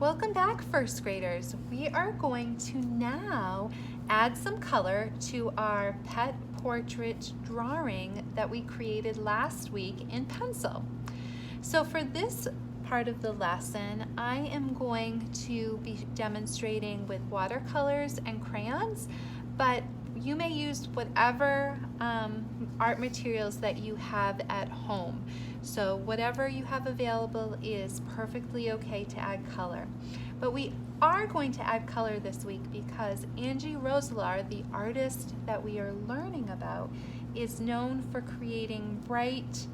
Welcome back, first graders. We are going to now add some color to our pet portrait drawing that we created last week in pencil. So for this part of the lesson, I am going to be demonstrating with watercolors and crayons, but you may use whatever art materials that you have at home. So whatever you have available is perfectly okay to add color. But we are going to add color this week because Angie Rozelaar, the artist that we are learning about, is known for creating bright,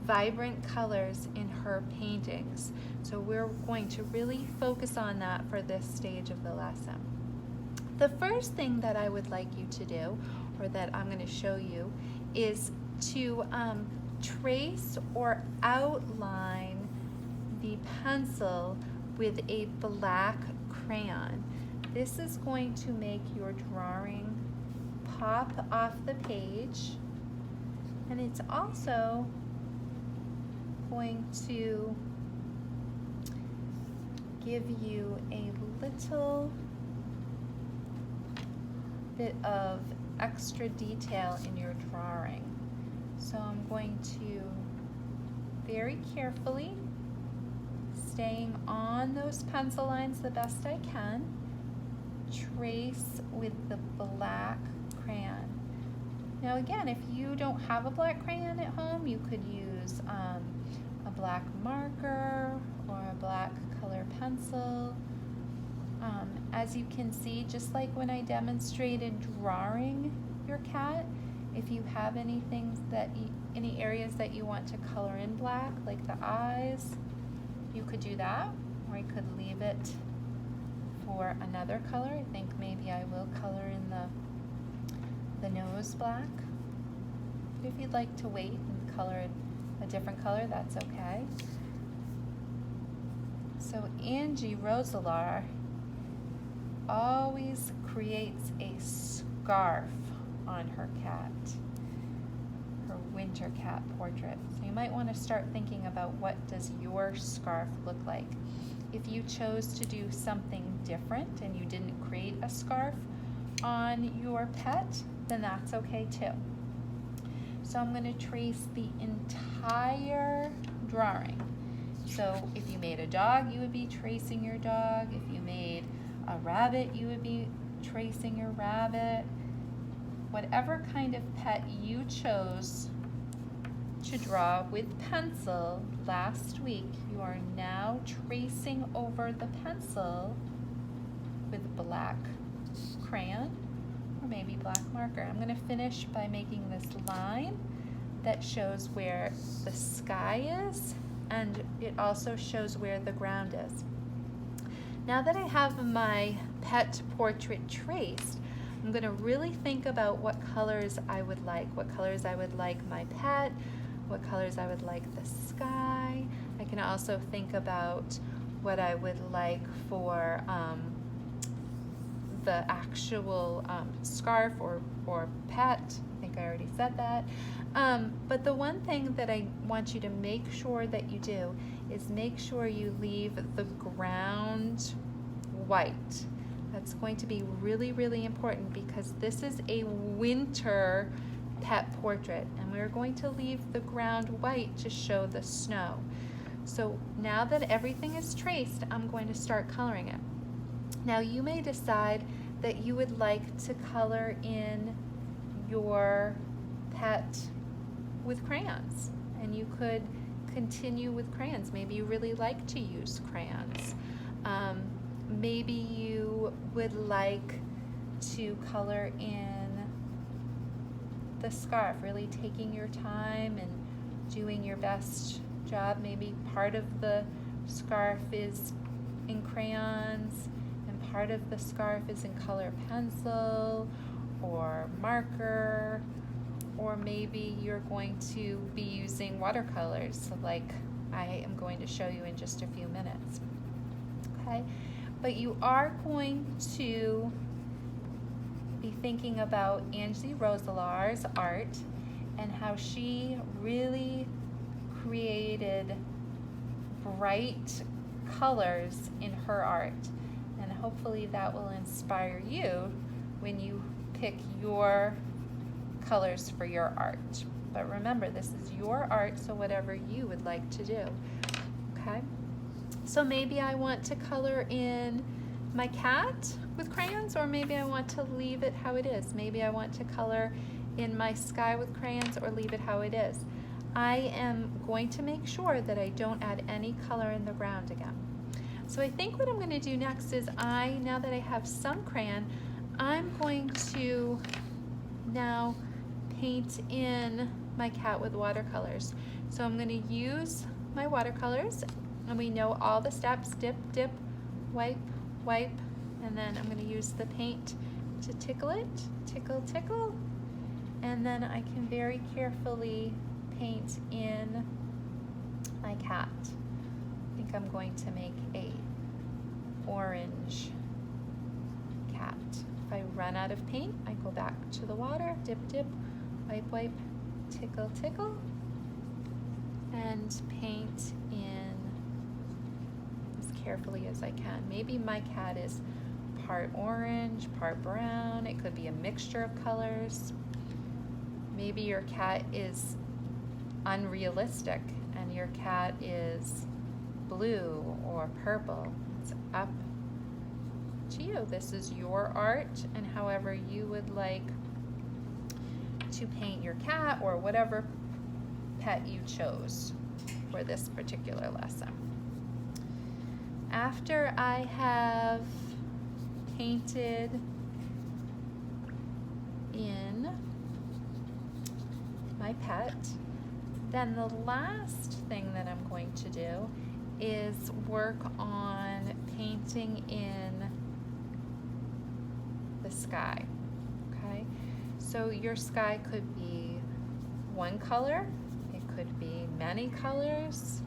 vibrant colors in her paintings. So we're going to really focus on that for this stage of the lesson. The first thing that I would like you to do, or that I'm going to show you, is to trace or outline the pencil with a black crayon. This is going to make your drawing pop off the page, and it's also going to give you a little bit of extra detail in your drawing. So I'm going to very carefully, staying on those pencil lines the best I can, trace with the black crayon. Now again, if you don't have a black crayon at home, you could use a black marker or a black color pencil. As you can see, just like when I demonstrated drawing your cat, if you have any areas that you want to color in black, like the eyes, you could do that, or I could leave it for another color. I think maybe I will color in the nose black. If you'd like to wait and color a different color, that's okay. So Angie Rozelaar always creates a scarf on her cat, her winter cat portrait. So you might want to start thinking about what does your scarf look like. If you chose to do something different and you didn't create a scarf on your pet, then that's okay too. So I'm going to trace the entire drawing. So if you made a dog, you would be tracing your dog. If you made a rabbit, you would be tracing your rabbit. Whatever kind of pet you chose to draw with pencil last week, you are now tracing over the pencil with black crayon or maybe black marker. I'm going to finish by making this line that shows where the sky is, and it also shows where the ground is. Now that I have my pet portrait traced, I'm going to really think about what colors I would like my pet, what colors I would like the sky. I can also think about what I would like for the actual scarf or pet. I think I already said that. But the one thing that I want you to make sure that you do is make sure you leave the ground white. That's going to be really, really important because this is a winter pet portrait, and we're going to leave the ground white to show the snow. So now that everything is traced, I'm going to start coloring it. Now you may decide that you would like to color in your pet with crayons, and you could continue with crayons. Maybe you really like to use crayons. Maybe you would like to color in the scarf, really taking your time and doing your best job. Maybe part of the scarf is in crayons and part of the scarf is in color pencil or marker, or maybe you're going to be using watercolors like I am going to show you in just a few minutes. Okay, but you are going to be thinking about Angie Rozelaar's art and how she really created bright colors in her art. And hopefully that will inspire you when you pick your colors for your art. But remember, this is your art, so whatever you would like to do, okay? So maybe I want to color in my cat with crayons, or maybe I want to leave it how it is. Maybe I want to color in my sky with crayons or leave it how it is. I am going to make sure that I don't add any color in the ground again. So I think what I'm going to do next is now that I have some crayon, I'm going to now paint in my cat with watercolors. So I'm going to use my watercolors, and we know all the steps: dip, dip, wipe, wipe, and then I'm going to use the paint to tickle it, tickle, tickle, and then I can very carefully paint in my cat. I think I'm going to make a orange cat. If I run out of paint, I go back to the water, dip, dip, wipe, wipe, tickle, tickle, and paint in as carefully as I can. Maybe my cat is part orange, part brown. It could be a mixture of colors. Maybe your cat is unrealistic and your cat is blue or purple. It's up to you. This is your art, and however you would like to paint your cat or whatever pet you chose for this particular lesson. After I have painted in my pet, then the last thing that I'm going to do is work on painting in the sky, okay? So your sky could be one color, it could be many colors.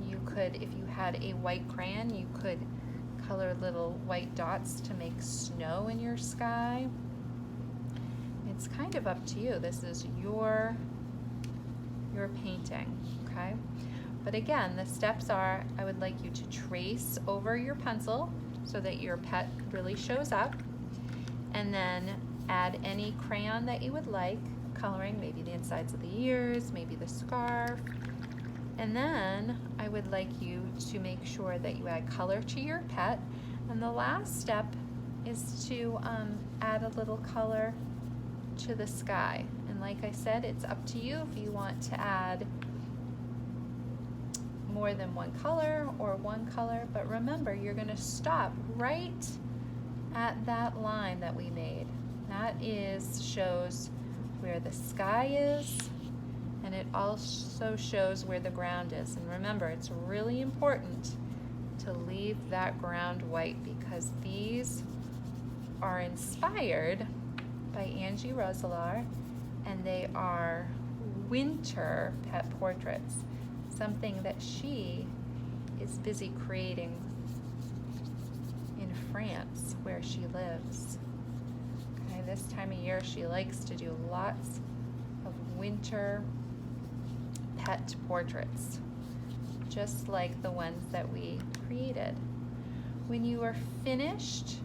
You could, if you had a white crayon, you could color little white dots to make snow in your sky. It's kind of up to you. This is your painting, okay? But again, the steps are, I would like you to trace over your pencil so that your pet really shows up, and then add any crayon that you would like, coloring maybe the insides of the ears, maybe the scarf. And then I would like you to make sure that you add color to your pet. And the last step is to add a little color to the sky. And like I said, it's up to you if you want to add more than one color or one color, but remember, you're going to stop right at that line that we made. That shows where the sky is, and it also shows where the ground is. And remember, it's really important to leave that ground white because these are inspired by Angie Rozelaar, and they are winter pet portraits, something that she is busy creating in France where she lives. Okay, this time of year she likes to do lots of winter pet portraits, just like the ones that we created. When you are finished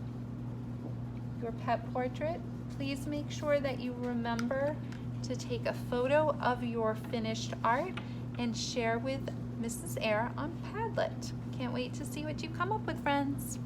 your pet portrait, please make sure that you remember to take a photo of your finished art and share with Mrs. Eyre on Padlet. Can't wait to see what you come up with, friends.